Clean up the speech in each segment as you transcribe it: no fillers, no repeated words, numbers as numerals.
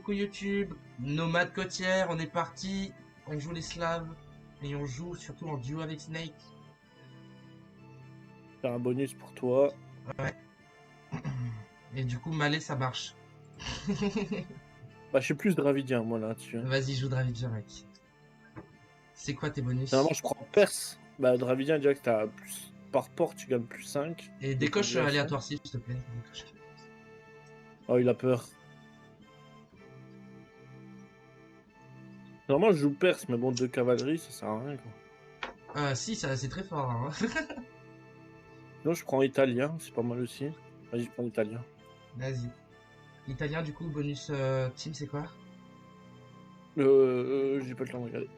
coucou YouTube, nomade côtière, on est parti, on joue les Slaves et on joue surtout en duo avec Snake. Faire un bonus pour toi. Ouais. Et du coup, Malais ça marche. Bah, je suis plus dravidien, moi, là-dessus. Vas-y, joue Dravidien, mec. C'est quoi tes bonus? Normalement, je prends Perse. Bah, dravidien, direct, t'as plus. Par port, tu gagnes plus 5 Et de décoche population. aléatoire s'il te plaît. Décoche. Oh, il a peur. Normalement, je joue Perse, mais bon, 2 cavaleries, ça sert à rien, quoi. Si, ça c'est très fort. Hein. Sinon, je prends italien, c'est pas mal aussi. Vas-y, je prends italien. Vas-y. Italien, du coup, bonus team, c'est quoi? J'ai pas le temps de regarder.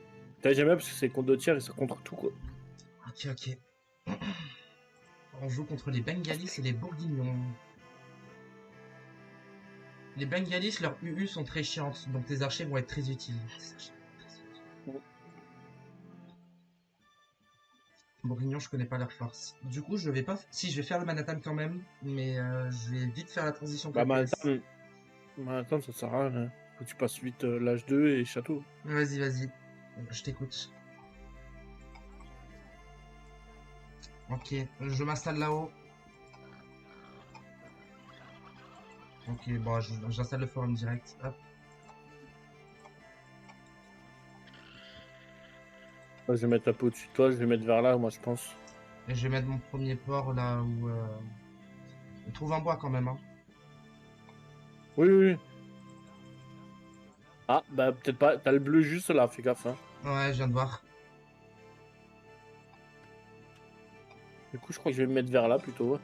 T'as jamais parce que c'est contre 2 tiers et ça contre tout, quoi. Ok, ok. On joue contre les Bengalis et les Bourguignons. Les Bengalis, leurs UU sont très chiantes, donc tes archers vont être très utiles. Bourguignon, je connais pas leur force. Du coup, je vais pas. Si, je vais faire le Manhattan quand même, mais je vais vite faire la transition Bah, KPS. Manhattan, ça sert à rien, hein. Faut que tu passes vite l'âge 2 et château. Vas-y, vas-y. Je t'écoute. Ok, je m'installe là-haut. Ok, bon, j'installe le forum direct. Hop. Moi, je vais mettre un peu au-dessus de toi, je vais mettre vers là, moi, je pense. Et je vais mettre mon premier port là où. On trouve un bois quand même, hein. Oui, oui, oui. Ah, bah, peut-être pas. T'as le bleu juste là, fais gaffe, hein. Ouais, je viens de voir. Du coup, je crois que je vais me mettre vers là plutôt.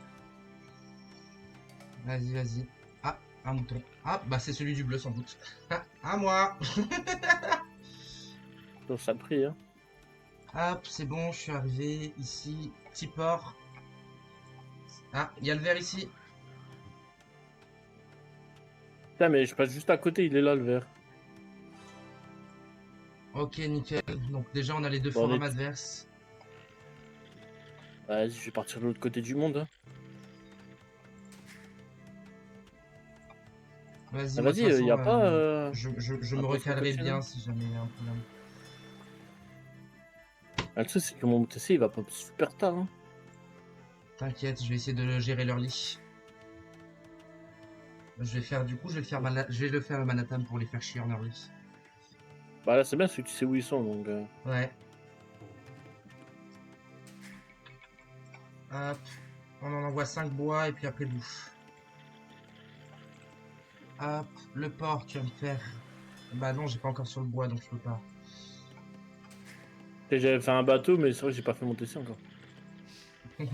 Vas-y, vas-y. Ah, un mouton. Ah, bah c'est celui du bleu sans doute. Ah, à moi. Donc, ça le prie, hein. Hop, c'est bon, je suis arrivé ici. Petit port. Ah, il y a le vert ici. Putain, mais je passe juste à côté, il est là, le vert. Ok, nickel. Donc déjà, on a les deux Bon, on forums est. adverses. Vas-y, je vais partir de l'autre côté du monde, hein. Vas-y, Ah, moi de vas-y, toute y façon, a pas je un me poisson recalerai coché, là? bien si jamais il y a un problème. Ah, le truc, c'est que mon TC, il va pas super tard, hein. T'inquiète, je vais essayer de gérer leur lit. Je vais faire, du coup, je vais le faire le Manhattan pour les faire chier en early. Bah là, c'est bien, c'est que tu sais où ils sont, donc. Ouais. Hop. On en envoie 5 bois et puis après bouffe. Hop. Le porc, tu vas me faire. Bah non, j'ai pas encore sur le bois donc je peux pas. Et j'avais fait un bateau, mais c'est vrai que j'ai pas fait mon TC encore. Ça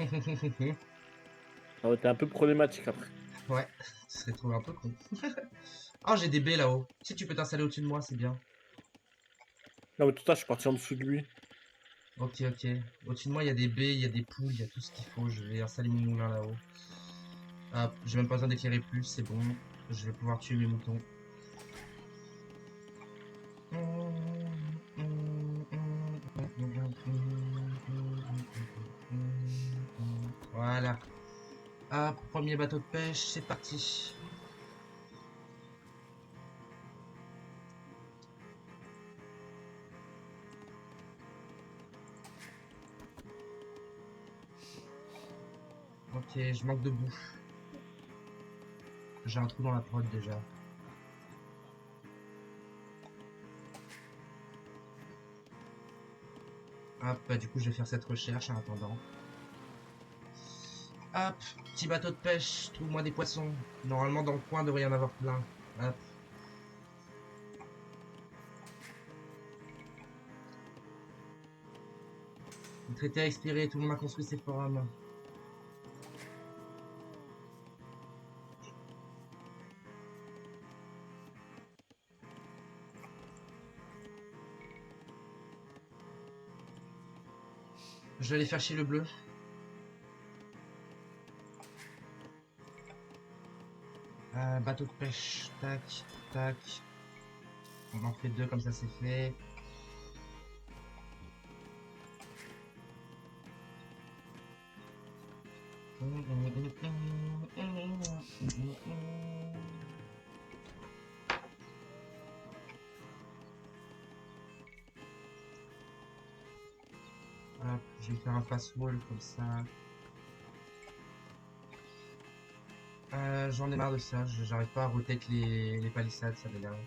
aurait été un peu problématique après. Ouais, ce serait trouvé un peu con. Oh, j'ai des baies là-haut. Si tu peux t'installer au-dessus de moi, c'est bien. Non, mais tout à, je suis parti en dessous de lui. Ok, ok. Au-dessus de moi, il y a des baies, il y a des poules, il y a tout ce qu'il faut. Je vais installer mon moulin là-haut. Hop, j'ai même pas besoin d'éclairer plus, c'est bon. Je vais pouvoir tuer mes moutons. Voilà. Hop, premier bateau de pêche, c'est parti. Ok, je manque de bouffe. J'ai un trou dans la prod déjà. Hop, bah du coup je vais faire cette recherche en attendant. Hop, petit bateau de pêche, trouve-moi des poissons. Normalement dans le coin devrait y en avoir plein. Hop. Le traité a expiré, tout le monde a construit ses forums. Je vais aller faire chier le bleu. Bateau de pêche, tac, tac. On en fait deux comme ça c'est fait. Hop, je vais faire un fast wall comme ça. J'en ai marre de ça, j'arrive pas à rotate les palissades, ça m'énerve.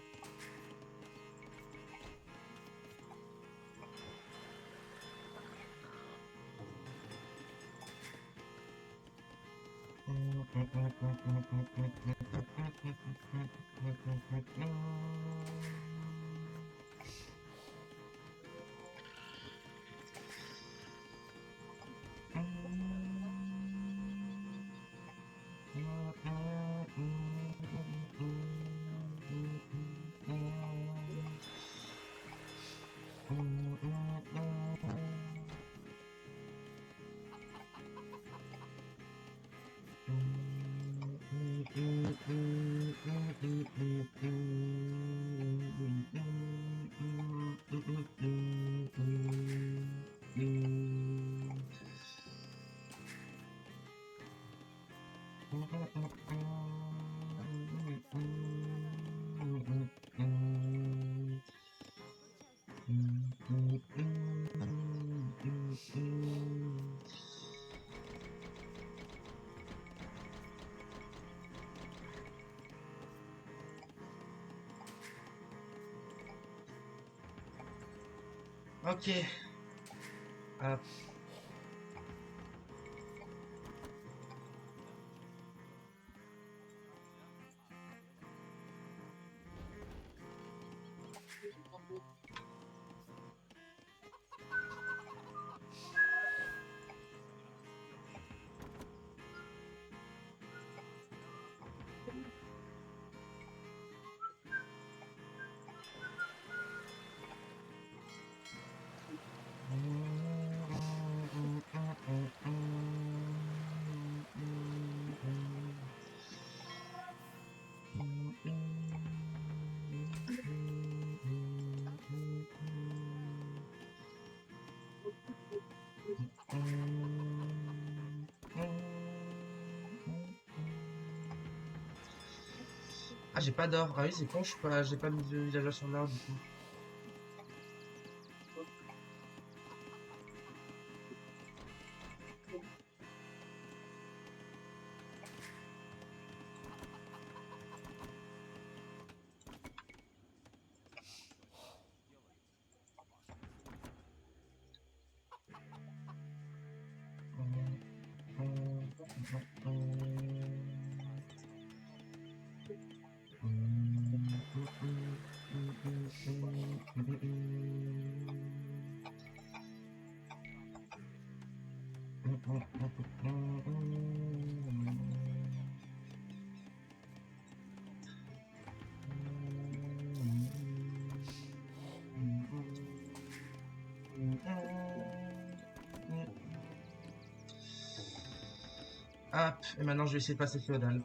Ok. Hop. Ah, j'ai pas d'or. Ah oui, c'est con, j'ai pas mis de villageois sur l'or du coup. Hop, et maintenant je vais essayer de passer féodal.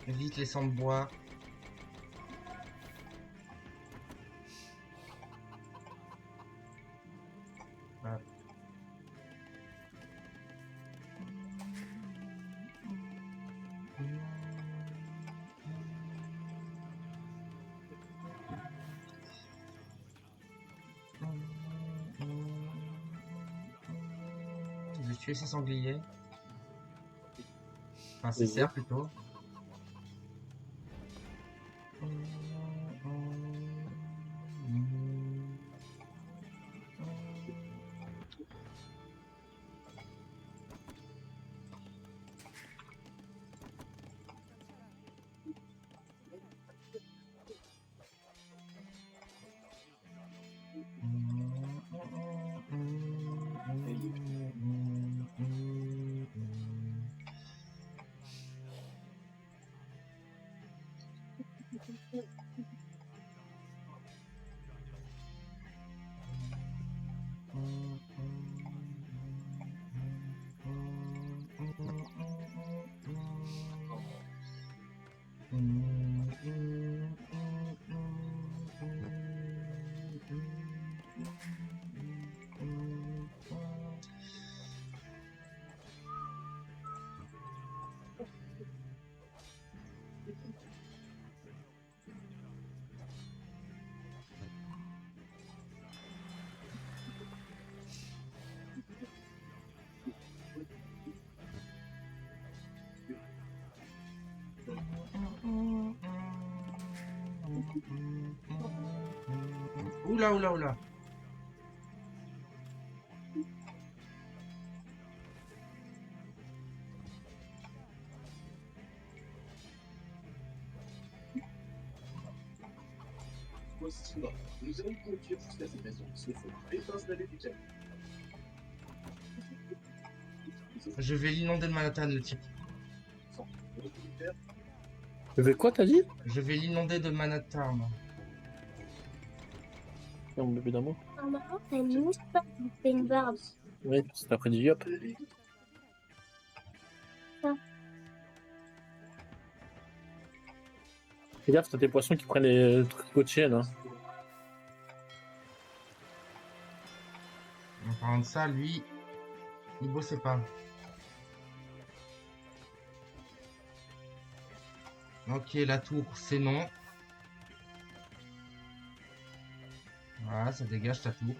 Vite les sangs de bois. Hop. Je vais tuer ces sangliers. Enfin, ces cerfs plutôt. Oula, oula, oula. Nous allons conduire jusqu'à cette maison. Ce sont les pinces d'Américain. Je vais l'inonder de Manhattan, le type. Tu veux quoi, t'as dit? Je vais l'inonder de Manhattan. Non, mon bébé d'amour. Normalement, t'as une moustache, tu fais une barbe. Oui, c'est après du yop. Ça. Fais gaffe, t'as tes poissons qui prennent les trucs côtiers, là. En parlant de ça, lui, il bossait pas. Ok, la tour, c'est non. Voilà, ça dégage ta tour.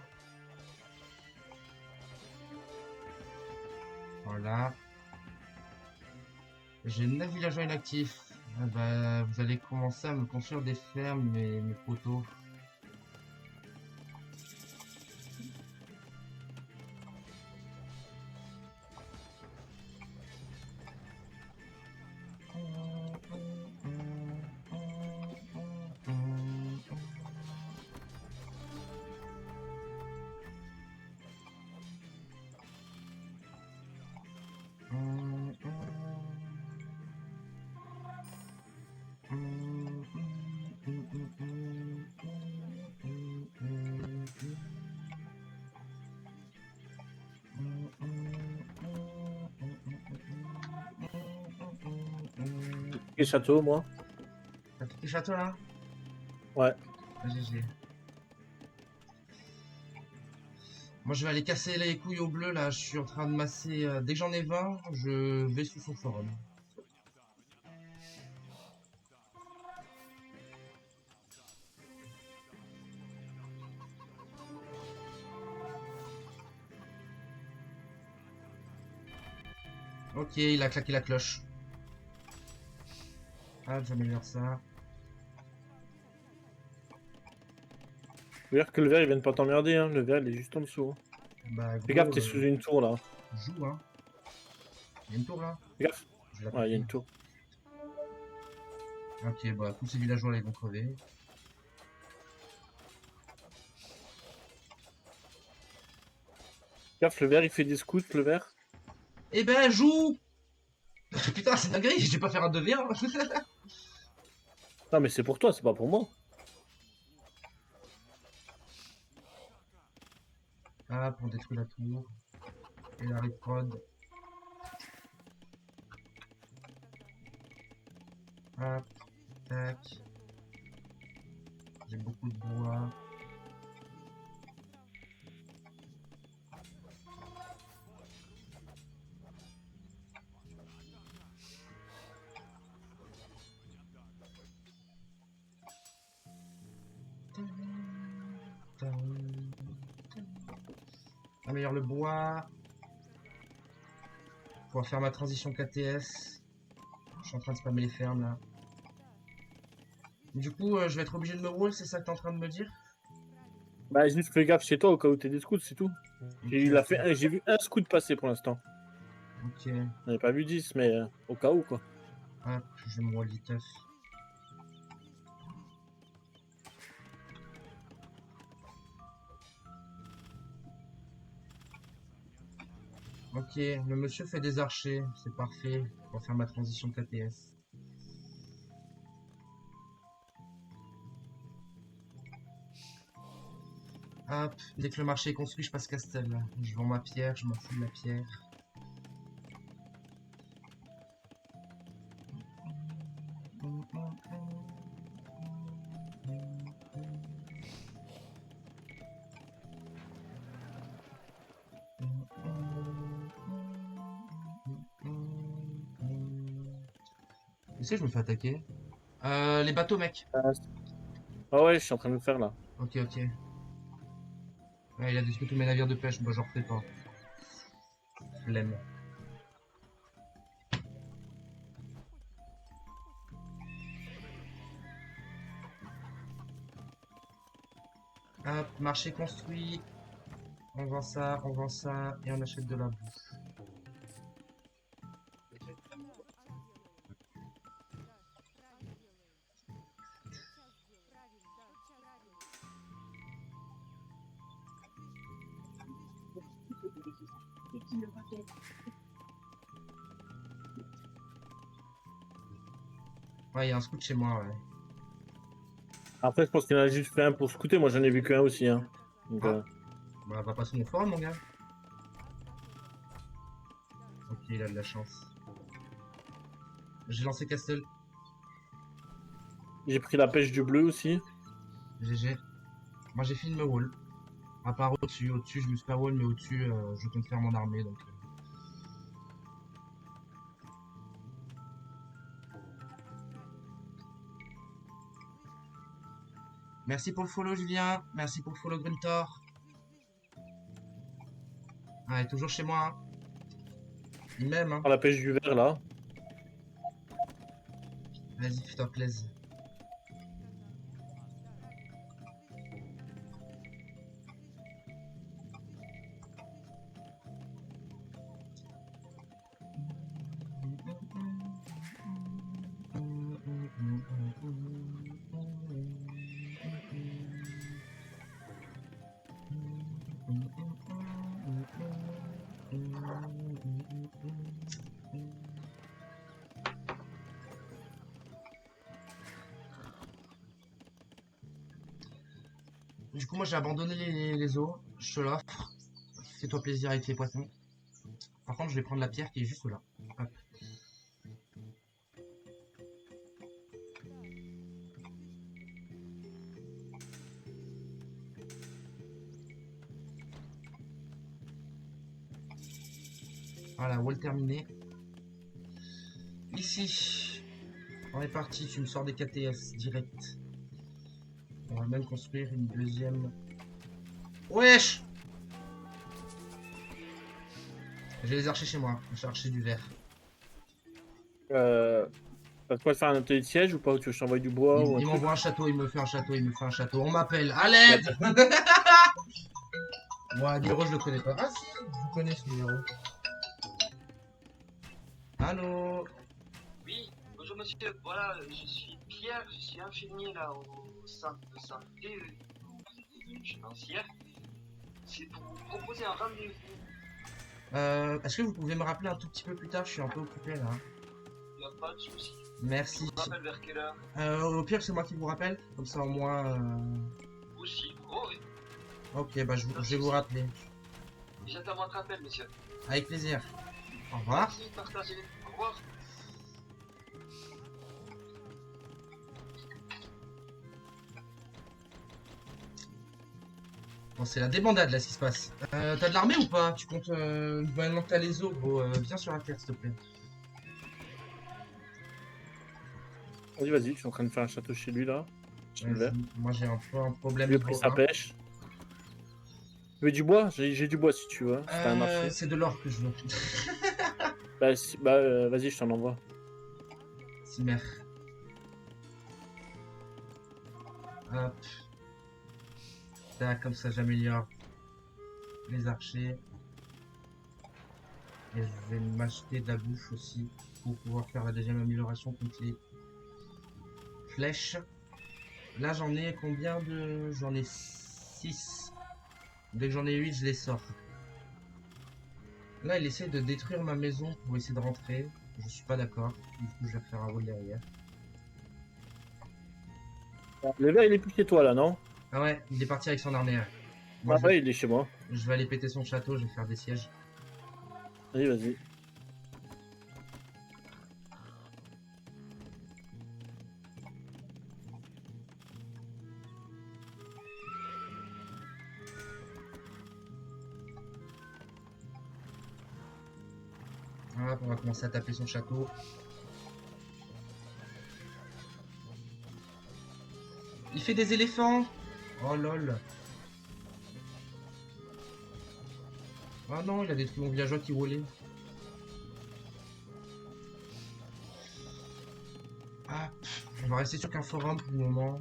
Voilà. J'ai 9 villageois inactifs. Ah bah, vous allez commencer à me construire des fermes, mes poteaux. Et château, moi. T'as tout tes châteaux là? Ouais. GG. Moi je vais aller casser les couilles au bleu là, je suis en train de masser. Dès que j'en ai 20, je vais sous son forum. Ok, il a claqué la cloche. Ah, j'améliore ça. Faut dire que le verre, il vient de pas t'emmerder, hein. Le verre, il est juste en dessous. Bah, Fais gros, gaffe, t'es sous une tour, là. joue hein. Il y a une tour là? Fais gaffe. Je l'ai Ouais, il y a compris. une tour. Ok, bah tous ces villageois là ils vont crever. Gaffe, le verre, il fait des scouts, le verre. Eh ben, joue! Putain, c'est dinguerie, je vais pas faire un 2v1. Non, mais c'est pour toi, c'est pas pour moi. Ah, pour détruire la tour. Et la reprod. Hop, tac. J'ai beaucoup de bois. Améliore le bois. Pour faire ma transition KTS. Je suis en train de spammer les fermes là. Du coup, je vais être obligé de me wall, c'est ça que t'es en train de me dire? Bah, juste fais gaffe chez toi au cas où t'es des scouts, c'est tout. Ok, J'ai vu un scout passer pour l'instant. ok. J'en ai pas vu 10, mais au cas où, quoi. Hop, je vais me wall viteuf. Ok, le monsieur fait des archers, c'est parfait pour faire ma transition KTS. Hop, dès que le marché est construit, je passe Castel. Je vends ma pierre, je m'en fous de la pierre. Tu sais, je me fais attaquer. Les bateaux, mec. Ah ouais, je suis en train de le faire, là. Ok, ok. Ouais, il a détruit tous mes navires de pêche, bah j'en refais pas. Flemme. Hop, marché construit. On vend ça et on achète de la bouffe. Ouais, il y a un scout chez moi, ouais. Après, je pense qu'il en a juste fait un pour scouter. Moi, j'en ai vu qu'un aussi. Hein. Donc, Ah. Bah, va pas sur mon forum, mon gars. Ok, il a de la chance. J'ai lancé Castle. j'ai pris la pêche du bleu aussi. GG. Moi, j'ai fait une me wall. À part au-dessus. Au-dessus, je me suis pas wall, mais au-dessus, je compte faire mon armée, donc... Merci pour le follow, Julien. Merci pour le follow, Gruntor. Ouais, toujours chez moi. Il m'aime, hein. Prends la pêche du vert là. Vas-y, fais-toi plaisir. Du coup, moi j'ai abandonné les eaux. Je te l'offre. Fais-toi plaisir avec les poissons. Par contre, je vais prendre la pierre qui est juste là. Hop. Voilà, wall terminé. Ici, on est parti. Tu me sors des KTS direct. On va même construire une deuxième. Wesh! J'ai les archers chez moi. J'ai archer du vert. T'as de quoi faire un atelier de siège ou pas? Ou tu veux que je t'envoie du bois ou un Il truc? m'envoie un château, il me fait un château, il me fait un château. On m'appelle. À l'aide! Moi, Niro, je le connais pas. Ah si, je connais ce numéro. Allô? Oui, bonjour monsieur, voilà, je suis Pierre, je suis infirmier là au centre de santé financière. C'est pour vous proposer un rendez-vous. Est-ce que vous pouvez me rappeler un tout petit peu plus tard? Je suis un peu occupé là. Il n'y a pas de souci. Merci. Je vous rappelle vers quelle heure? Au pire, c'est moi qui vous rappelle. Comme ça, au moins. Aussi. Oh oui, Ok, bah je vais vous rappeler. j'attends votre appel monsieur. Avec plaisir. Au revoir. Merci, partagez. Au revoir. Bon, c'est la débandade là ce qui se passe. T'as de l'armée ou pas? Tu comptes. Maintenant que t'as les os, gros, viens sur la terre s'il te plaît. Vas-y, vas-y, je suis en train de faire un château chez lui là. Chez le vert. Vas-y, moi j'ai un peu un problème. Lui a pris niveau sa 1. pêche. Tu veux du bois? J'ai du bois si tu veux. Si t'as un marché. C'est de l'or que je veux. Vas-y, je t'en envoie. Cimer. Hop. Tac, comme ça j'améliore les archers. Et je vais m'acheter de la bouffe aussi pour pouvoir faire la deuxième amélioration contre les flèches. Là j'en ai combien de... J'en ai 6. Dès que j'en ai 8, je les sors. Là il essaie de détruire ma maison pour essayer de rentrer. Je suis pas d'accord. Du coup je vais faire un wall derrière. Le vert, il est plus chez toi là, non? Ah ouais, il est parti avec son armée. Moi, Ah ouais, il est chez moi. je vais aller péter son château, je vais faire des sièges. Vas-y, vas-y. Voilà, on va commencer à taper son château. Il fait des éléphants. Oh lol. Ah non, il a détruit mon villageois qui roulait. Ah, on va rester sur qu'un forum pour le moment.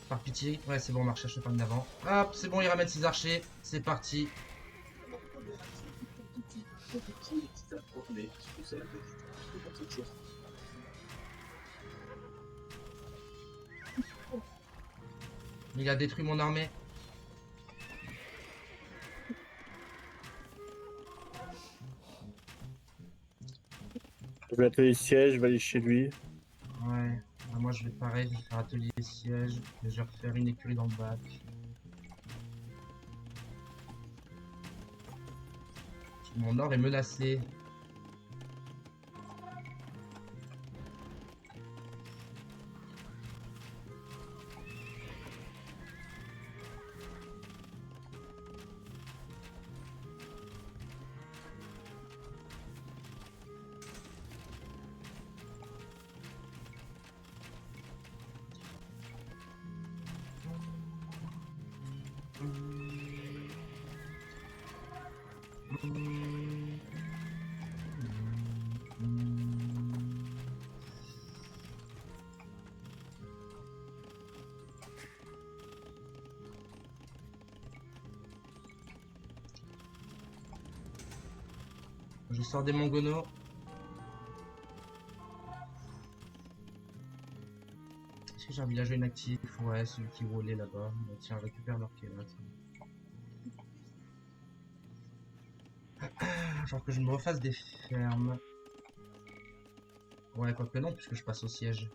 Par pitié. Ouais, c'est bon, on va rechercher pas d'avant. Hop, c'est bon, il ramène ses archers. C'est parti. Il a détruit mon armée. Je vais atteler les sièges, je vais aller chez lui. Ouais. Bah, moi, je vais pareil, je vais faire atelier siège. Et je vais refaire une écurie dans le bac. Mon or est menacé. Je sors des mongonos. Est-ce que j'ai un villageois inactif? Ouais, celui qui roulait là-bas. Bah, tiens, récupère leur kémat. Genre que je me refasse des fermes. Ouais, quoique non, puisque je passe au siège.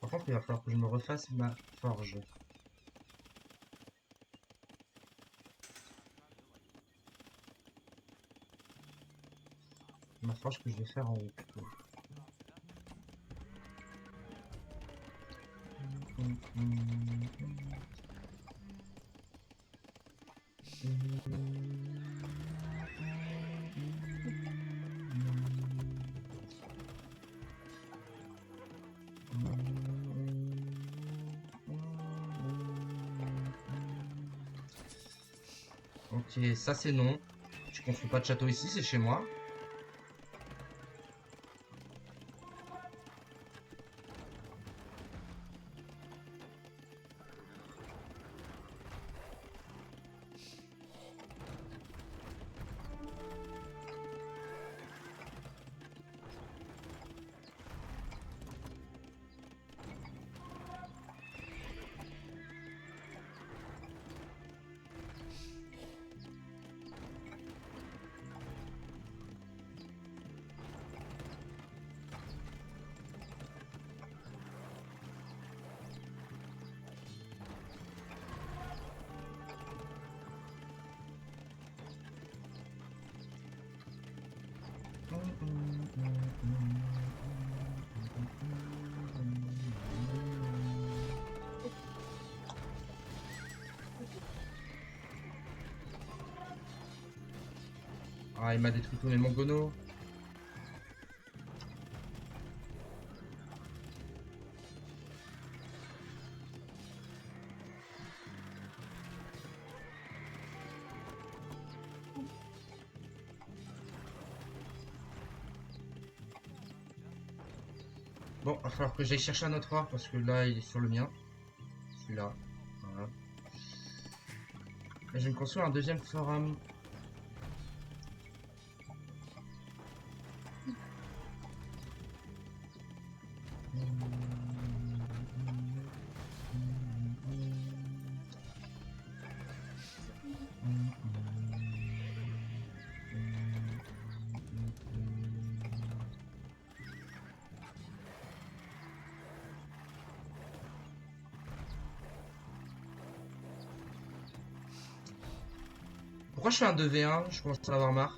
Par contre, il va falloir que je me refasse ma forge. Ma forge que je vais faire en haut plutôt. Ok, ça c'est non. Je construis pas de château ici, c'est chez moi. Ah, il m'a détruit tous mes mongonos. Bon, il va falloir que j'aille chercher un autre or parce que là, il est sur le mien. Celui-là. Voilà. Et je vais me construire un deuxième forum. Pourquoi je fais un 2v1? Je commence à en avoir marre.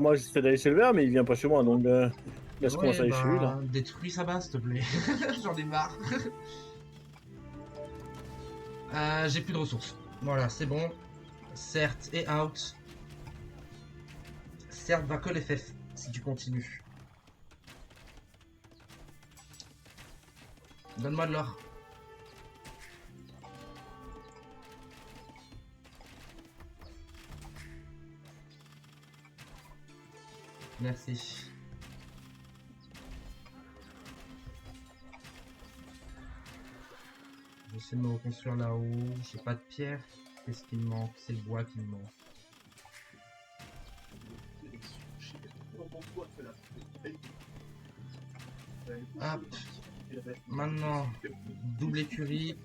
Moi, j'essaie d'aller chez le vert, mais il vient pas chez moi, donc laisse commencer à aller chez lui, là. Détruis sa base, s'il te plaît. J'en ai marre. J'ai plus de ressources. Voilà, c'est bon. Certes et out. Certes va que les FF si tu continues. Donne-moi de l'or. Merci. J'essaie de me reconstruire là-haut. J'ai pas de pierre. Qu'est-ce qui me manque? C'est le bois qui me manque. Hop. Maintenant, double écurie.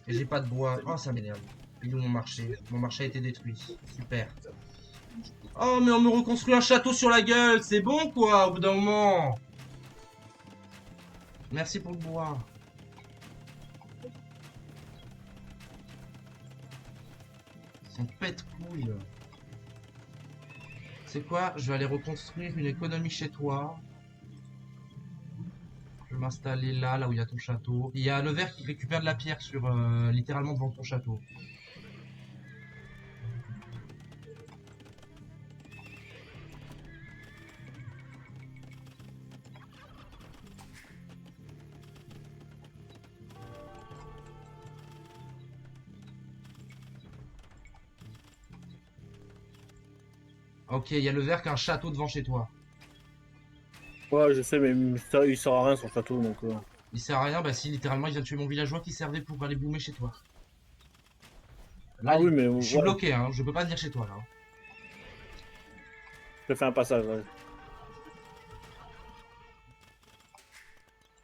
Et j'ai pas de bois. Oh, ça m'énerve. Il est où mon marché? Mon marché a été détruit. Super. Oh, mais on me reconstruit un château sur la gueule. C'est bon, quoi, au bout d'un moment. Merci pour le bois. Son pète-couille. C'est quoi? Je vais aller reconstruire une économie chez toi. Je vais m'installer là où il y a ton château. Il y a le verre qui récupère de la pierre sur littéralement devant ton château. Ok, il y a le verre qui a un château devant chez toi. Ouais, je sais, mais il sert à rien son château, donc... Il sert à rien, bah si, littéralement, il vient de tuer mon villageois qui servait pour aller boomer chez toi. Là, Ah oui, mais je suis ouais, bloqué, hein, je peux pas venir chez toi, là. je fais un passage, ouais.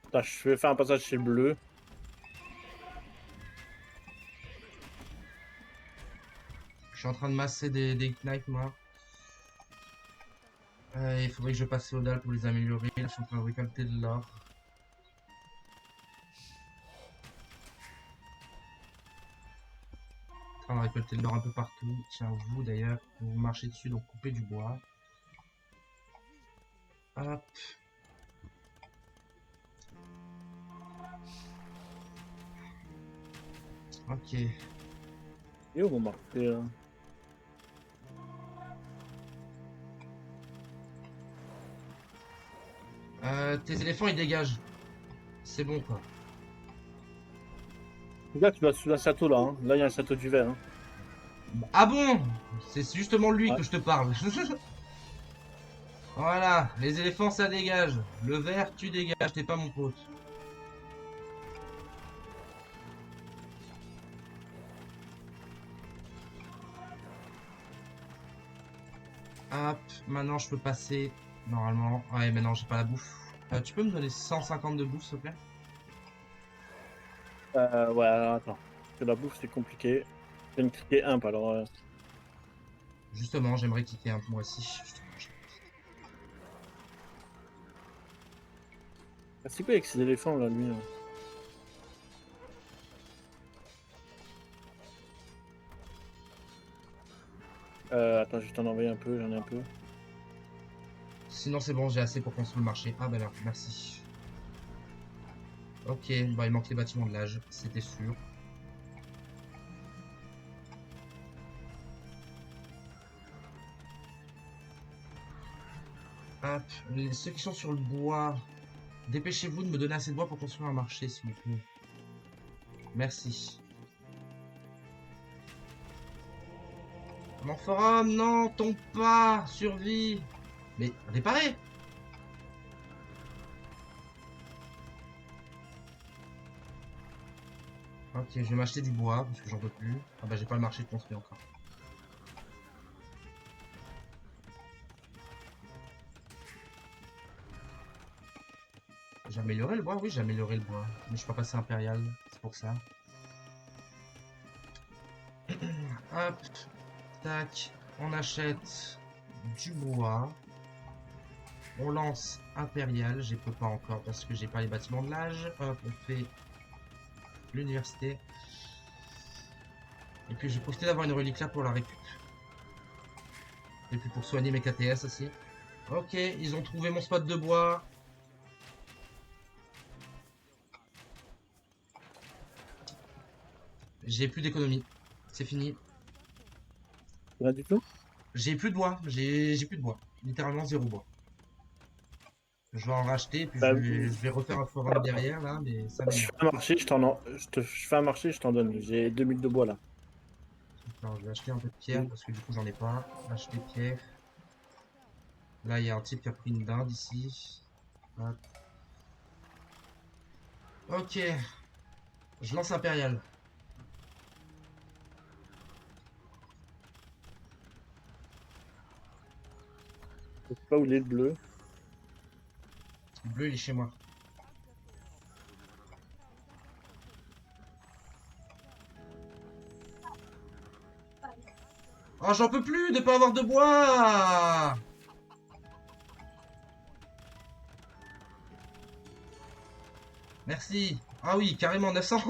Attends, je vais faire un passage chez Bleu. Je suis en train de masser des knights, moi. Il faudrait que je passe au dalle pour les améliorer. Là, je suis en train de récolter de l'or. En train de récolter de l'or un peu partout. Tiens, vous d'ailleurs, vous marchez dessus, donc coupez du bois. Hop. Ok. Et où mon marché Tes éléphants, ils dégagent. C'est bon, quoi. Là, tu vas sous un château, là. Hein. Là, il y a un château du verre. Hein. Ah bon? C'est justement lui Ouais. que je te parle. Voilà, les éléphants, ça dégage. Le vert, tu dégages, t'es pas mon pote. Hop, maintenant je peux passer. Normalement. Ouais, mais non, j'ai pas la bouffe. Tu peux me donner 150 de bouffe, s'il te plaît? Ouais, alors, attends. Parce que la bouffe, c'est compliqué. Je viens de cliquer imp, alors... Justement, j'aimerais cliquer un peu moi aussi. Ah, c'est quoi avec ces éléphants, là, lui Attends, je vais t'en envoyer un peu, j'en ai un peu. Sinon, c'est bon, j'ai assez pour construire le marché. Ah, bah alors, merci. Ok, bah il manque les bâtiments de l'âge, c'était sûr. Hop, ceux qui sont sur le bois, dépêchez-vous de me donner assez de bois pour construire un marché, s'il vous plaît. Merci. Mon forum, non, tombe pas, survie. Mais réparez. Ok, je vais m'acheter du bois parce que j'en peux plus. Ah bah j'ai pas le marché de construire encore. J'ai amélioré le bois, oui j'ai amélioré le bois. Mais je suis pas passé impérial, c'est pour ça. Hop, tac, on achète du bois. On lance impérial, je peux pas encore parce que j'ai pas les bâtiments de l'âge. Hop, on fait l'université. Et puis je vais profiter d'avoir une relique là pour la récup. Et puis pour soigner mes KTS aussi. Ok, ils ont trouvé mon spot de bois. J'ai plus d'économie. C'est fini. Rien du tout. J'ai plus de bois. J'ai plus de bois. Littéralement zéro bois. Je vais en racheter, puis Bah, je vais refaire un forum derrière là, mais ça je m'énerve. fais un marché, je fais un marché, je t'en donne. J'ai 2000 de bois, là. Alors je vais acheter un peu de pierre parce que du coup j'en ai pas. Acheter pierre. Là il y a un type qui a pris une dinde ici. Hop. Ok. Je lance Impérial. Je sais pas où il est le bleu. Le bleu, il est chez moi. Oh, j'en peux plus de pas avoir de bois. Merci. Ah oui, carrément 900.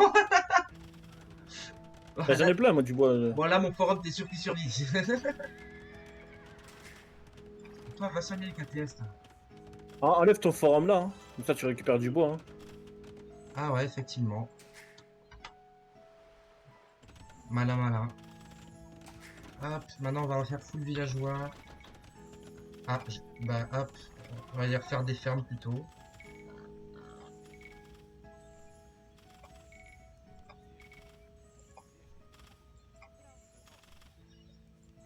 Bah, j'en ai plein, moi, du bois. Bon, là, mon forum, t'es sûr qu'il survit. Toi, va soigner le KTS. Là. Ah, enlève ton forum là, hein. Comme ça tu récupères du bois. Hein. Ah ouais, effectivement. Malin, malin. Hop, maintenant, on va refaire full villageois. Ah, bah, hop. On va y refaire des fermes plutôt.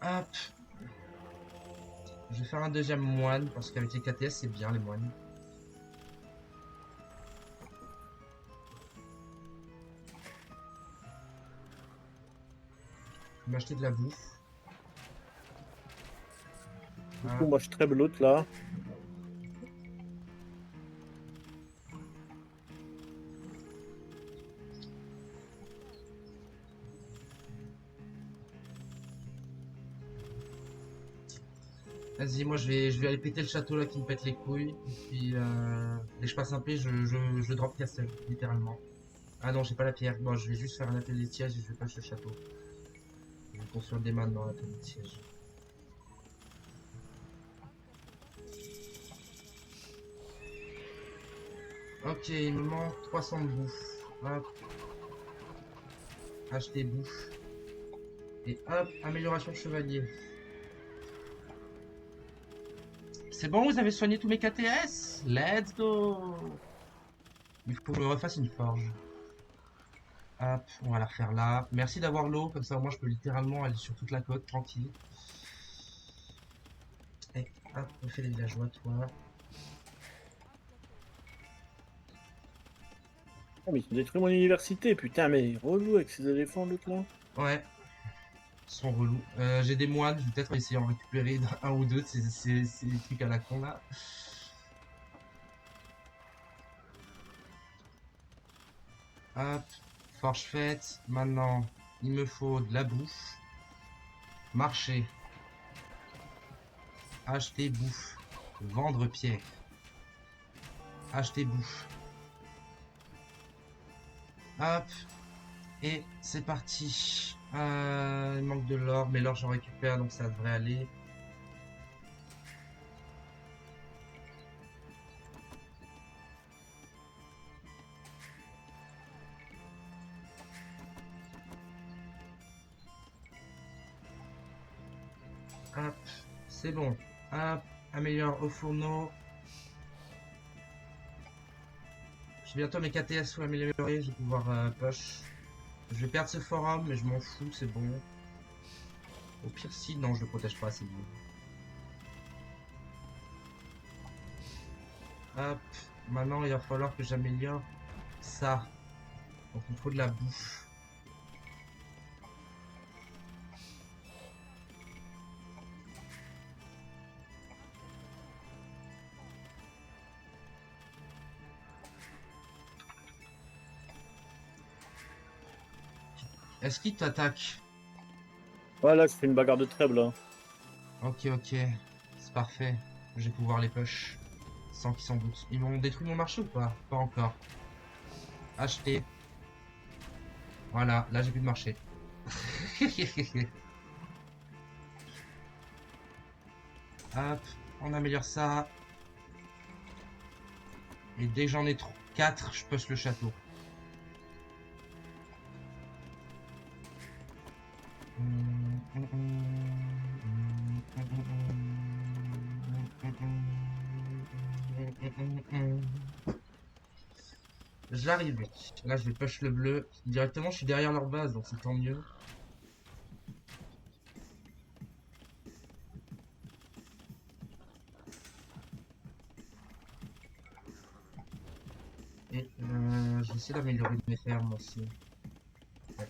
Hop. Je vais faire un deuxième moine, parce qu'avec les KTS, c'est bien, les moines. Je vais m'acheter de la bouffe. Du Ah, coup, moi je trèbe l'autre là. vas-y, moi je vais aller péter le château là qui me pète les couilles. Et puis dès que je passe un P, je drop castle, littéralement. Ah non, j'ai pas la pierre. Bon, je vais juste faire un atelier de siège et je vais pas le château. Je vais construire des mânes dans l'atelier de siège. Ok, il me manque 300 de bouffe. Hop. Acheter bouffe. Et hop, amélioration chevalier. C'est bon, vous avez soigné tous mes KTS? Let's go! Il faut que je me refasse une forge. Hop, on va la refaire là. Merci d'avoir l'eau, comme ça au moins je peux littéralement aller sur toute la côte, tranquille. Et hop, on fait les villageois, toi. Oh, mais ils ont détruit mon université, putain, mais relou avec ces éléphants l'autre là. Ouais, ils sont relous. J'ai des moines, je vais peut-être essayer d'en récupérer un ou deux de ces trucs à la con là. Hop, forge faite. Maintenant, il me faut de la bouffe. Marcher. Acheter bouffe. Vendre pierre. Acheter bouffe. Hop. Et c'est parti. Il manque de l'or, mais l'or j'en récupère donc ça devrait aller. Hop, c'est bon. Hop, améliore au fourneau. J'ai bientôt mes KTS sont améliorés, je vais pouvoir push. Je vais perdre ce forum, mais je m'en fous, c'est bon. Au pire, si, non, je le protège pas, c'est bon. Hop, maintenant il va falloir que j'améliore ça. Donc il me faut de la bouffe. Est-ce qu'il t'attaque? Ouais, là je fais une bagarre de trèbe là. Ok, ok, c'est parfait. Je vais pouvoir les push. Sans qu'ils s'en doutent. Ils m'ont détruit mon marché ou pas? Pas encore. Acheter. Voilà, là j'ai plus de marché. Hop, on améliore ça. Et dès que j'en ai 4, je push le château. J'arrive. Là, je vais push le bleu. Directement, je suis derrière leur base, donc c'est tant mieux. Et je J'essaie d'améliorer mes fermes aussi. Ouais.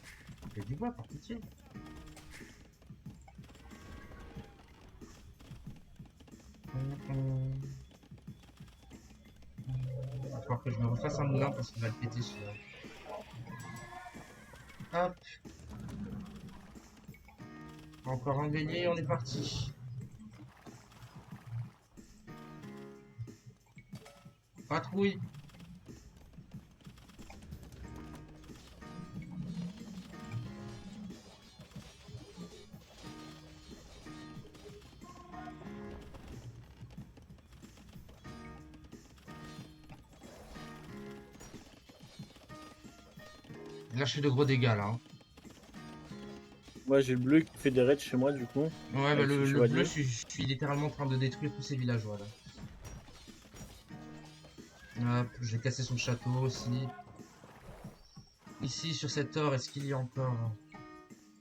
Fais du bois, par pitié. Il va falloir que je me refasse un moulin parce qu'il va le péter celui-là. Hop. Encore un bélier, on est parti. Patrouille. Lâcher de gros dégâts là. Hein. Moi, j'ai le bleu qui fait des raids chez moi, du coup. Ouais, bah, Avec ses le chevaliers. bleu, je suis littéralement en train de détruire tous ces villageois là. Hop, j'ai cassé son château aussi. Ici, sur cet or, est-ce qu'il y a encore?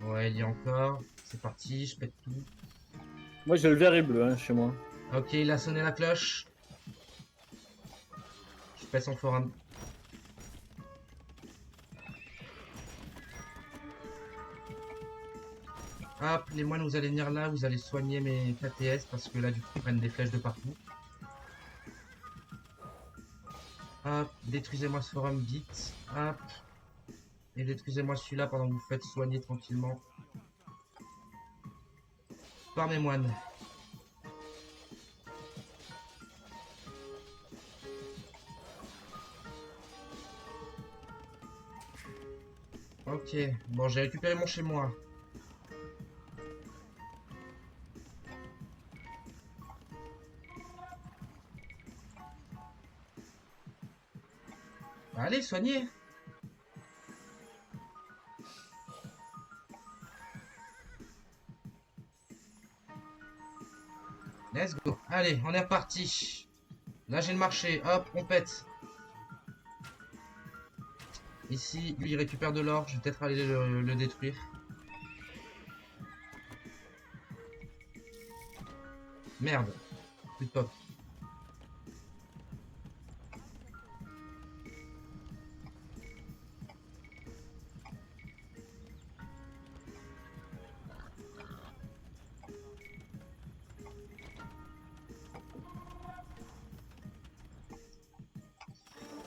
Ouais, il y a encore. C'est parti, je pète tout. Moi, j'ai le vert et bleu hein, chez moi. Ok, il a sonné la cloche. Je pète son forum. Hop, les moines, vous allez venir là, vous allez soigner mes KTS parce que là, du coup, ils prennent des flèches de partout. Hop, détruisez-moi ce forum vite. Hop. Et détruisez-moi celui-là pendant que vous faites soigner tranquillement. Par mes moines. Ok, bon, j'ai récupéré mon chez moi. Allez, soignez. Let's go. Allez, on est reparti. Là, j'ai le marché. Hop, on pète. Ici, lui, il récupère de l'or. Je vais peut-être aller le détruire. Merde. Plus de pop.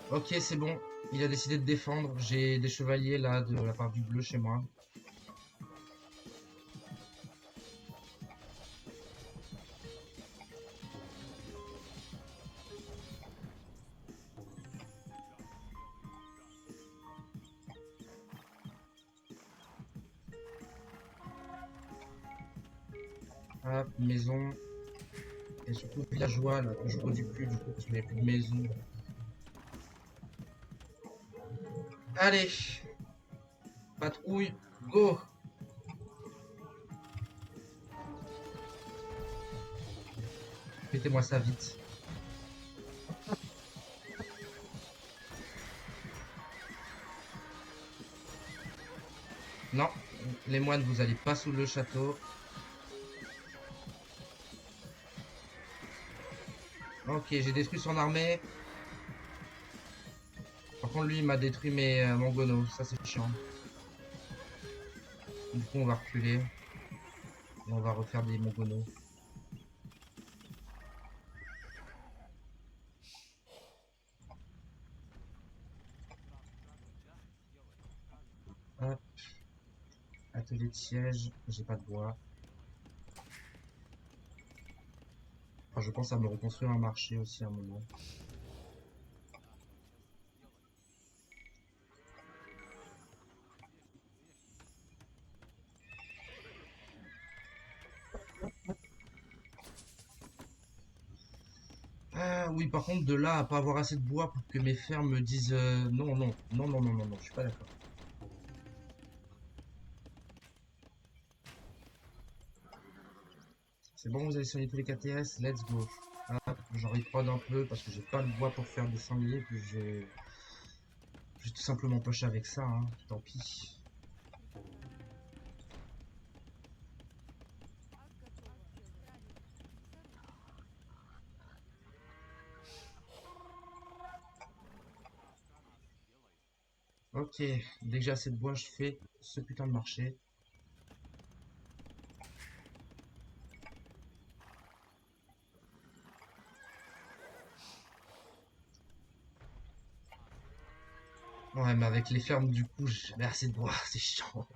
Ok, c'est bon. Il a décidé de défendre. J'ai des chevaliers là de la part du bleu chez moi. Hop, maison. Et surtout villageois là que je produis plus du coup parce qu'il n'y a plus de maison. Allez. Patrouille. Go. Mettez-moi ça vite. Non, les moines, vous allez pas sous le château. Ok, j'ai détruit son armée. Par contre, lui, il m'a détruit mes mongonos. Ça, c'est chiant. Du coup, on va reculer. Et on va refaire des mongonos. Hop. Atelier de siège. J'ai pas de bois. Enfin, je pense à me reconstruire un marché aussi à un moment. Ah oui, par contre, de là à pas avoir assez de bois pour que mes fermes me disent non, non, non, non, non, non, non, je suis pas d'accord. C'est bon, vous avez sonné tous les KTS, let's go. Hop, j'en reprod un peu parce que j'ai pas de bois pour faire des sangliers, puis j'ai tout simplement poché avec ça, hein. Tant pis. Ok, dès que j'ai assez de bois, je fais ce putain de marché. Ouais, mais avec les fermes, du coup, j'ai jamais assez de bois, c'est chiant.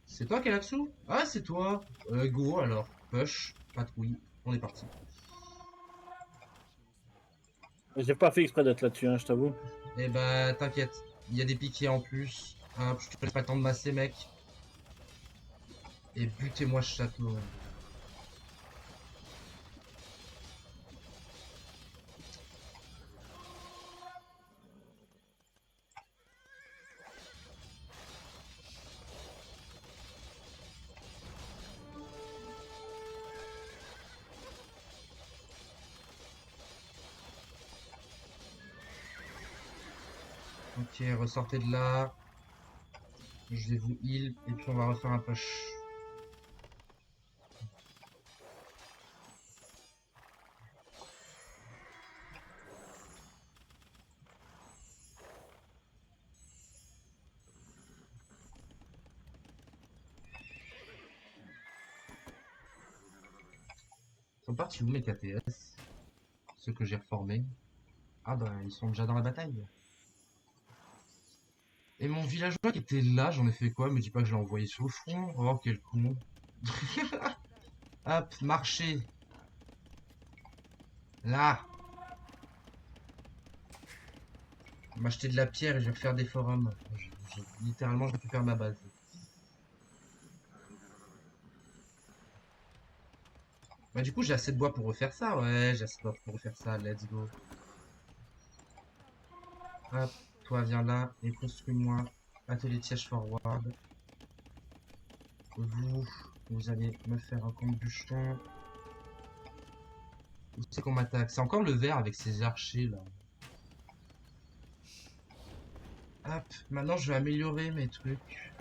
C'est toi qui es là-dessous? Ah, c'est toi. Go alors. Push, patrouille, on est parti. J'ai pas fait exprès d'être là-dessus, hein, je t'avoue. Eh bah, t'inquiète, il y a des piquets en plus. Hop, je te laisse pas le temps de masser, mec. Et butez-moi ce château. Ok, ressortez de là. Je vais vous heal et puis on va refaire un push. Ils sont partis où mes KTS? Ceux que j'ai reformés. Ah bah ils sont déjà dans la bataille. Et mon villageois qui était là, j'en ai fait quoi? Me dis pas que je l'ai envoyé sur le front. Oh quel con. Hop, marcher. Là. M'acheter de la pierre et je vais refaire des forums. Littéralement, je récupère ma base. Bah du coup, j'ai assez de bois pour refaire ça. Ouais, j'ai assez de bois pour refaire ça. Let's go. Hop, toi viens là et construis-moi atelier de siège forward. Vous, vous allez me faire un camp de bûcheron. Où c'est qu'on m'attaque? C'est encore le vert avec ses archers là. Hop, maintenant je vais améliorer mes trucs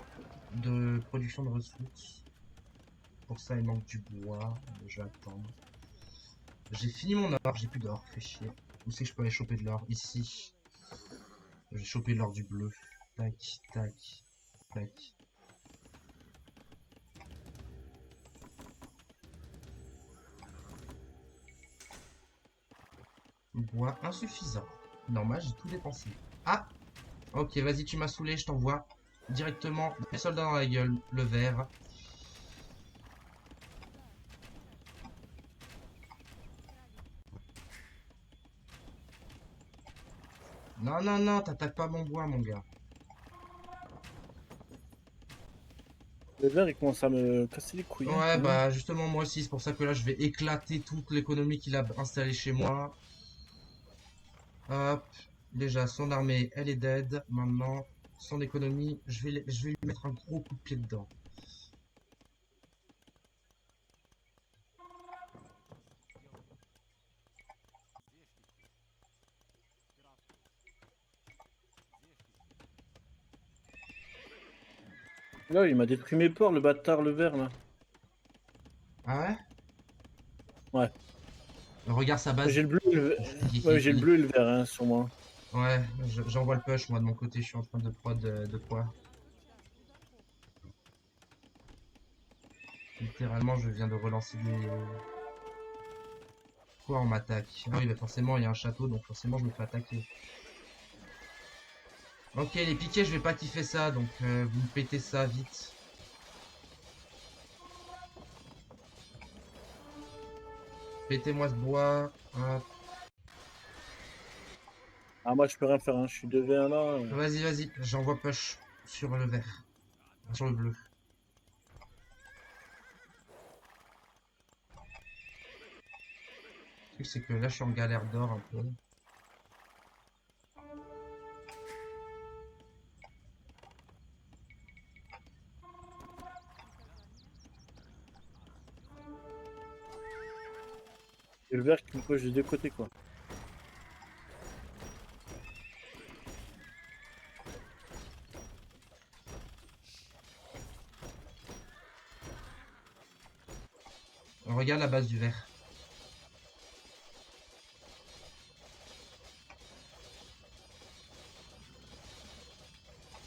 de production de ressources. Pour ça, il manque du bois. Je vais attendre. J'ai fini mon or, j'ai plus d'or, fait chier. Où c'est que je peux aller choper de l'or? Ici. Je vais choper l'or du bleu. Tac, tac, tac. Bois insuffisant. Normal, j'ai tout dépensé. Ah! Ok, vas-y, tu m'as saoulé, je t'envoie directement des soldats dans la gueule. Le vert. Non, non, non, t'attaques pas mon bois, mon gars. Le verre, il commence à me casser les couilles, hein, Ouais, quand même. bah justement, moi aussi, c'est pour ça que là, je vais éclater toute l'économie qu'il a installée chez moi. Hop, déjà, son armée, elle est dead. Maintenant, son économie, je vais lui mettre un gros coup de pied dedans. Là, il m'a détruit mes porcs, le bâtard, le verre, là. Ah ouais? Ouais. Regarde sa J'ai base. le bleu, ouais, j'ai le bleu et le vert, hein, sur moi. Ouais, j'envoie le push, moi, de mon côté, je suis en train de prod de quoi? Littéralement, je viens de relancer des... Quoi, on m'attaque? Ah oui, bah forcément, il y a un château, donc forcément, je me fais attaquer. Ok, les piquets, je vais pas kiffer ça, donc vous me pétez ça vite. Pétez-moi ce bois. Hop. Ah, moi, je peux rien faire, hein. Je suis 2v1 là. Vas-y, vas-y, j'envoie push sur le vert. Sur le bleu. Le truc, c'est que là, je suis en galère d'or un peu. Et le verre qui me push des deux côtés, quoi. Regarde la base du vert.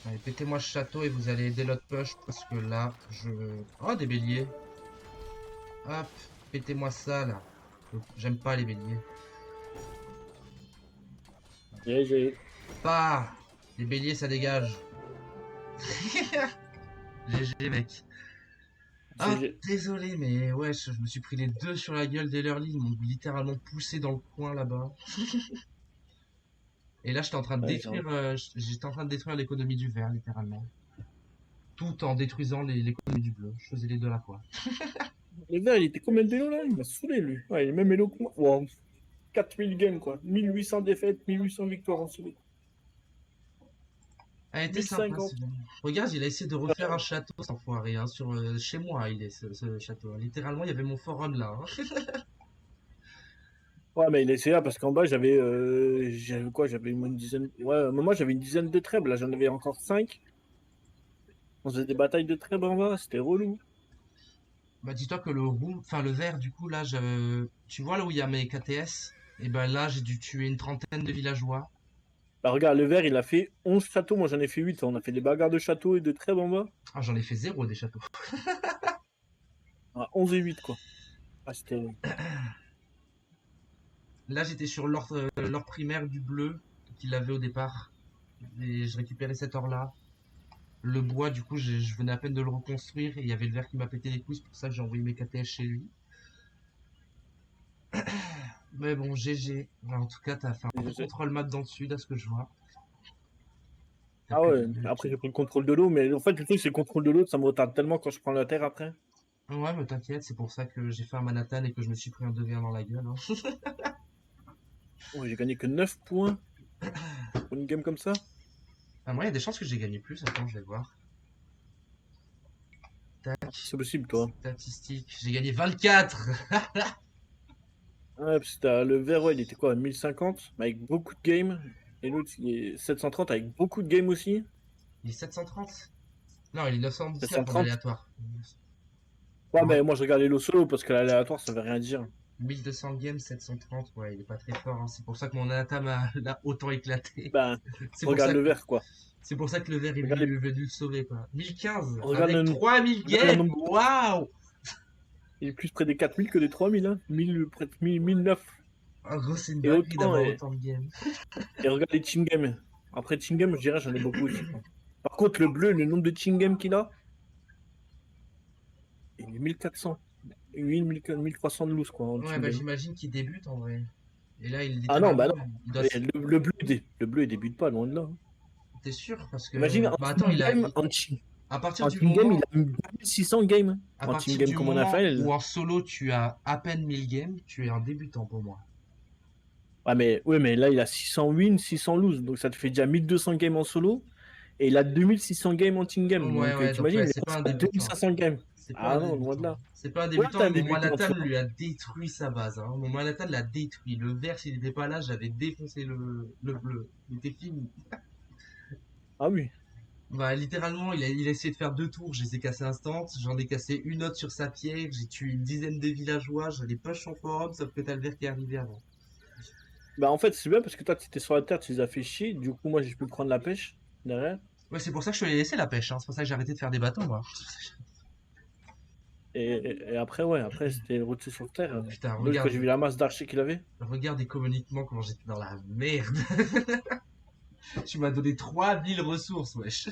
Allez, pétez-moi ce château et vous allez aider l'autre push parce que là, je... Oh, des béliers. Hop, pétez-moi ça, là. J'aime pas les béliers. J'ai... Pas. Les béliers, ça dégage. GG, mec. Ah, désolé, mais ouais, je me suis pris les deux sur la gueule dès leur ligne. Ils m'ont littéralement poussé dans le coin là-bas. Et là, j'étais en train de Ouais, détruire, j'étais en train de détruire l'économie du vert, littéralement. Tout en détruisant l'économie du bleu. Je faisais les deux à la fois. Le vert, il était combien de vélo là? Il m'a saoulé lui. Ouais, il est même éloquent. Wow. 4000 games quoi. 1800 défaites, 1800 victoires en solo. Elle était sympa, 1050. celui-là. Regarde, il a essayé de refaire un château, cet enfoiré, hein, sur, chez moi, il est, ce château. Littéralement, il y avait mon forum là. Hein. Ouais, mais il essayait là parce qu'en bas, j'avais quoi? J'avais une dizaine. Ouais, moi j'avais une dizaine de trèbes. Là, j'en avais encore 5. On faisait des batailles de trèbes en bas. C'était relou. Bah, dis-toi que le roux, enfin le vert, du coup, là, tu vois là où il y a mes KTS? Et ben là, j'ai dû tuer une trentaine de villageois. Bah, regarde, le vert, il a fait 11 châteaux. Moi, j'en ai fait 8. On a fait des bagarres de châteaux et de trèbes en bas. Ah, j'en ai fait zéro des châteaux. Ah, 11 et 8, quoi. Ah, c'était. Là, j'étais sur l'or primaire du bleu qu'il avait au départ. Et je récupérais cet or-là. Le bois, du coup, je venais à peine de le reconstruire. Et il y avait le vert qui m'a pété les couilles. C'est pour ça que j'ai envoyé mes KTS chez lui. Mais bon, GG. En tout cas, t'as fait un GG. contrôle map dans le sud, à ce que je vois. T'as Ah pris ouais, le but. après j'ai pris le contrôle de l'eau, mais en fait le truc c'est le contrôle de l'eau, ça me retarde tellement quand je prends la terre après. Ouais, mais t'inquiète, c'est pour ça que j'ai fait un Manhattan et que je me suis pris un 2v1 dans la gueule. Hein. Ouais, j'ai gagné que 9 points pour une game comme ça. Ah, moi, il y a des chances que j'ai gagné plus. Attends, je vais voir. Tac. C'est possible toi. Statistique. J'ai gagné 24. Ouais, parce que le vert, ouais, il était quoi, 1050 mais avec beaucoup de games. Et l'autre il est 730 avec beaucoup de games aussi. Il est 730. Non, il est 919 en 730. aléatoire. Ouais, Ouais. mais moi je regardais l'eau solo parce que l'aléatoire ça veut rien dire. 1200 games, 730. Ouais, il est pas très fort. Hein. C'est pour ça que mon Manhattan l'a autant éclaté. Ben, C'est pour regarde ça le que... vert quoi. C'est pour ça que le vert est Regarde, venu le sauver, quoi. 1015 regarde avec le, 3000 regarde le games. nombre. Waouh. Il est plus près des 4000 que des 3000, hein. 1000, près de 1009. En gros, c'est une Et dinguerie autant, d'avoir et autant de games. regarde les team games. Après team games, je dirais j'en ai beaucoup aussi, quoi. Par contre, le bleu, le nombre de team games qu'il a, il est 1400. 1300 de loose, quoi, en Ouais, team bah game. j'imagine qu'il débute en vrai. Et là, il Ah non, bah littéralement, non. il doit. Le bleu, il débute pas, loin de là. T'es sûr? Parce Imagine, que. Bah attends, à partir en du team game, il moment. a 1600 games. À En team partir game du comme on a moment fait. où en solo tu as à peine 1000 games, tu es un débutant pour moi. Ah, mais, ouais, mais là, il a 600 wins, 600 lose. Donc ça te fait déjà 1200 games en solo. Et il a 2600 games en team game. Ouais, Donc ouais, donc t'imagines, ouais, il est c'est pas un à débutant. 2500 games. C'est pas un Ah non, loin de débutant. là. C'est pas un Ouais, débutant t'es et un mon débutant, Manhattan toi. lui a détruit sa base. Hein. Mon Manhattan l'a détruit. Le vert, s'il n'était pas là, j'avais défoncé le bleu. Il était fini. Ah oui. Bah, littéralement, il a essayé de faire 2 tours. Je les ai cassés instant. J'en ai cassé une autre sur sa pierre. J'ai tué une dizaine de villageois. J'en ai push en forum, sauf que t'as le vert qui est arrivé avant. Bah en fait, c'est bien parce que toi, tu étais sur la terre, tu les as fait chier. Du coup, moi, j'ai pu prendre la pêche derrière. Ouais, c'est pour ça que je te l'ai laissé la pêche. Hein. C'est pour ça que j'ai arrêté de faire des bateaux, moi. Et après, ouais, après, c'était retour sur terre. Putain, Donc, quand regarde. j'ai vu la masse d'archers qu'il avait. Regarde économiquement comment j'étais dans la merde. Tu m'as donné 3000 ressources, wesh.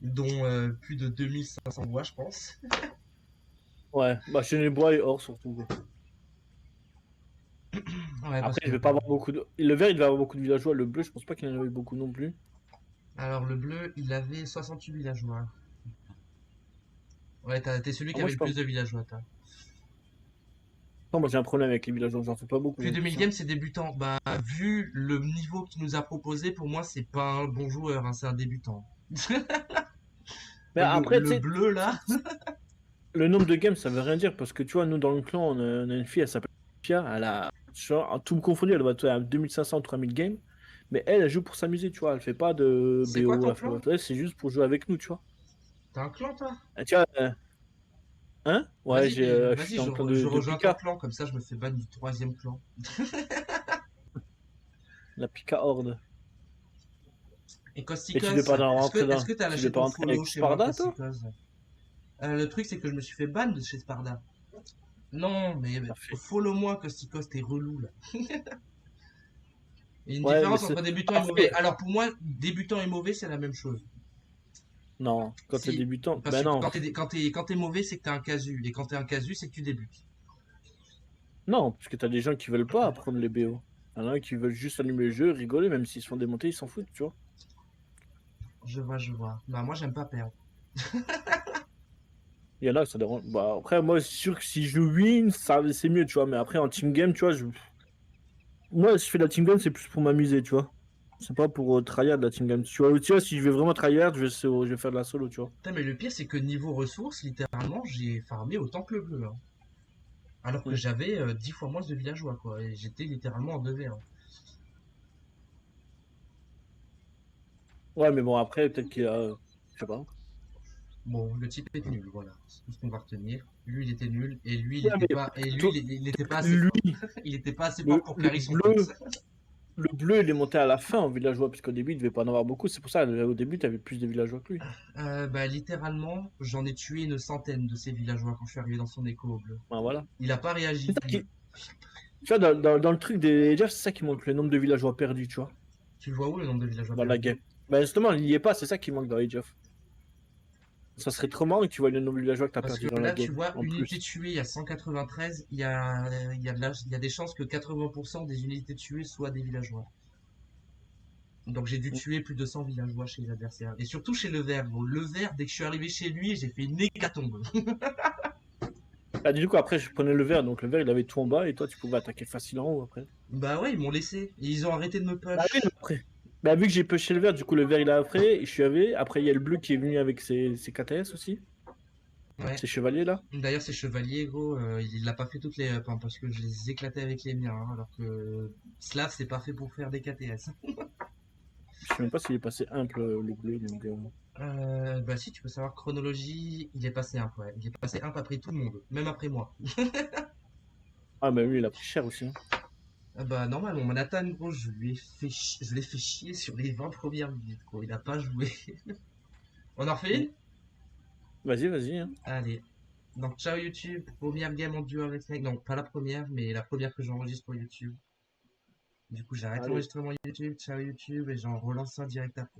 Dont plus de 2500 bois, je pense. Ouais, bah chez les bois et or surtout. Ouais, parce Après, que... je vais pas avoir beaucoup de. Le vert, il va avoir beaucoup de villageois. Le bleu, je pense pas qu'il en avait beaucoup non plus. Alors, le bleu, il avait 68 villageois. Ouais, t'es celui Ah, qui moi, avait je le pense. plus de villageois, toi. Non, moi, j'ai un problème avec les villageois. J'en fais pas beaucoup. Plus de en 1000 plus, games, c'est débutant. Bah, vu le niveau qu'il nous a proposé, pour moi, c'est pas un bon joueur, hein, c'est un débutant. Mais après, tu Le sais, bleu, là. le nombre de games, ça veut rien dire. Parce que tu vois, nous, dans le clan, on a une fille, elle s'appelle Pia. Elle a. En tout me confondu, elle doit être à 2500 3000 games. Mais elle joue pour s'amuser, tu vois. Elle fait pas de C'est quoi BO, ton elle fait clan? pas. C'est juste pour jouer avec nous, tu vois. T'as un clan, toi? Et tu vois, Hein? Ouais, Vas-y, j'étais en train je de rejoins ton Pika. clan, comme ça je me fais ban du troisième clan. La Pika Horde. Et Et tu Costicos, devais pas en rentrer est-ce dans. que t'as Tu lâché devais pas ton rentrer follow avec chez moi, Sparda, toi? Costicos? Le truc, c'est que je me suis fait ban de chez Sparda. Non, mais Parfait. follow-moi, Costicos, t'es relou là. Il y a une Ouais, mais différence c'est. entre débutant et mauvais. Après, Alors pour moi, débutant et mauvais, c'est la même chose. non, quand t'es Si, débutant, parce ben que non. quand t'es mauvais, c'est que t'as un casu. Et quand t'es un casu, c'est que tu débutes. Non, parce que t'as des gens qui veulent pas apprendre les BO. Il y en a qui veulent juste allumer le jeu, rigoler, même s'ils se font démonter, ils s'en foutent, tu vois. Je vois, je vois. Bah moi, j'aime pas perdre. Il y en a que ça dérange. Bah, après, moi, c'est sûr que si je win, ça, c'est mieux, tu vois. Mais après, en team game, tu vois, moi, si je fais la team game, c'est plus pour m'amuser, tu vois. C'est pas pour tryhard la team game. Tu vois, si je vais vraiment tryhard, je vais faire de la solo, tu vois. Putain, mais le pire, c'est que niveau ressources, littéralement, j'ai farmé autant que le bleu, hein. Alors que Mm. j'avais 10 fois moins de villageois, quoi. Et j'étais littéralement en 2v1. Ouais, mais bon, après, peut-être qu'il y a. Je sais pas. Bon, le type était nul, voilà. C'est tout ce qu'on va retenir. Lui, il était nul. Et lui, il Ouais, était mais pas. Et lui, toi, il était pas assez fort. lui, Il était pas assez fort pour le carry son pote. bleu. Le bleu, il est monté à la fin en villageois, puisqu'au début, il devait pas en avoir beaucoup. C'est pour ça, au début, tu avais plus de villageois que lui. Bah, littéralement, j'en ai tué une centaine de ces villageois quand je suis arrivé dans son écho au bleu. Ben, voilà. Il a pas C'est réagi. ça qui- Tu vois, dans le truc des Jeff, c'est ça qui montre le nombre de villageois perdus, tu vois, Tu le vois où le nombre de villageois dans la perdus? game. Ben justement, il y est pas, c'est ça qui manque dans Age of. Ça serait trop marrant que tu vois le nombre de villageois que t'as Parce perdu que dans la là, tu game, vois, en unité plus. tuée, il y a 193. Il y a des chances que 80% des unités tuées soient des villageois. Donc j'ai dû tuer plus de 100 villageois chez les adversaires. Et surtout chez le vert. Bon, le vert, dès que je suis arrivé chez lui, j'ai fait une hécatombe. Ah, du coup, après, je prenais le vert, donc le vert, il avait tout en bas, et toi, tu pouvais attaquer facile en haut après. Bah ouais, ils m'ont laissé. Et ils ont arrêté de me Bah oui, mais push. après. Bah, vu que j'ai pushé le vert, du coup, le vert, il a après, et je suis arrivé. Après, il y a le bleu qui est venu avec ses KTS aussi, Ouais. ses chevaliers là. D'ailleurs, ces chevaliers, gros, il l'a pas fait toutes les up, hein, parce que je les éclatais avec les miens, hein, alors que Slav, c'est pas fait pour faire des KTS. Je sais même pas s'il est passé simple, le bleu, donc. Bah si, tu peux savoir, chronologie, il est passé un ouais. Il est passé un après tout le monde, même après moi. Ah, mais lui, il a pris cher aussi, hein. Bah normalement, Manhattan, gros, je l'ai fait chier sur les 20 premières minutes, gros, il a pas joué. On en refait Mm. une? Vas-y, vas-y, hein. Allez. Donc ciao YouTube, première game en duo avec Snake. Non, pas la première, mais la première que j'enregistre pour YouTube. Du coup, j'arrête Allez. l'enregistrement YouTube, ciao YouTube, et j'en relance un direct après.